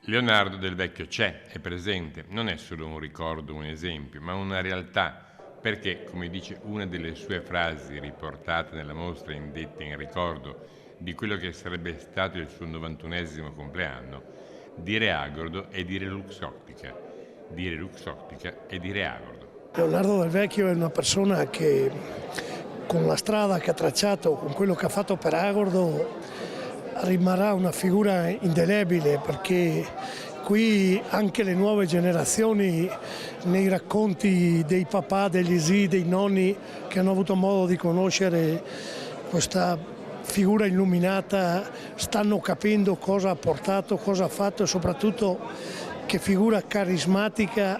Leonardo Del Vecchio c'è, è presente, non è solo un ricordo, un esempio, ma una realtà, perché, come dice una delle sue frasi riportate nella mostra indetta in ricordo di quello che sarebbe stato il suo 91esimo compleanno, dire Agordo è dire dire Luxottica è dire Agordo. Leonardo Del Vecchio è una persona che con la strada che ha tracciato, con quello che ha fatto per Agordo, rimarrà una figura indelebile, perché qui anche le nuove generazioni, nei racconti dei papà, degli zii, dei nonni che hanno avuto modo di conoscere questa figura illuminata, stanno capendo cosa ha portato, cosa ha fatto e soprattutto che figura carismatica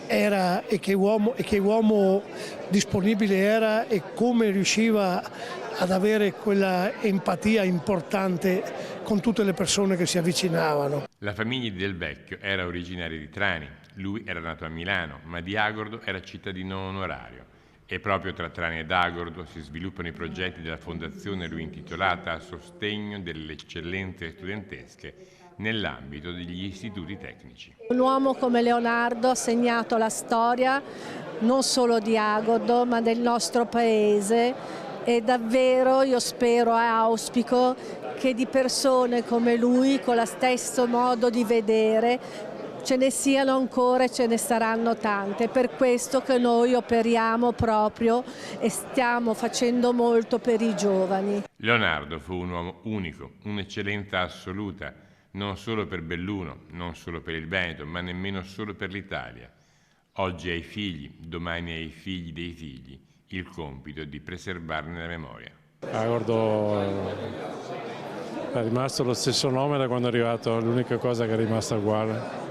era e che uomo disponibile era e come riusciva ad avere quella empatia importante con tutte le persone che si avvicinavano. La famiglia di Del Vecchio era originaria di Trani, lui era nato a Milano, ma di Agordo era cittadino onorario. E proprio tra Trani ed Agordo si sviluppano i progetti della fondazione lui intitolata a sostegno delle eccellenze studentesche nell'ambito degli istituti tecnici. Un uomo come Leonardo ha segnato la storia non solo di Agordo ma del nostro paese e davvero io spero e auspico che di persone come lui con lo stesso modo di vedere ce ne siano ancora e ce ne saranno tante. È per questo che noi operiamo proprio e stiamo facendo molto per i giovani. Leonardo fu un uomo unico, un'eccellenza assoluta, non solo per Belluno, non solo per il Veneto, ma nemmeno solo per l'Italia. Oggi ai figli, domani ai figli dei figli, il compito di preservarne la memoria. Agordo è rimasto lo stesso nome da quando è arrivato, l'unica cosa che è rimasta uguale.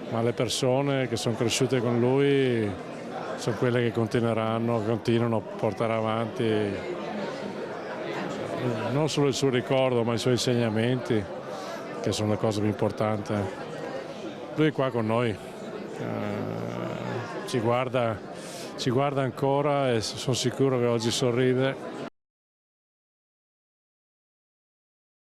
Ma le persone che sono cresciute con lui sono quelle che continuano a portare avanti non solo il suo ricordo ma i suoi insegnamenti, che sono la cosa più importante. Lui è qua con noi, ci guarda ancora e sono sicuro che oggi sorride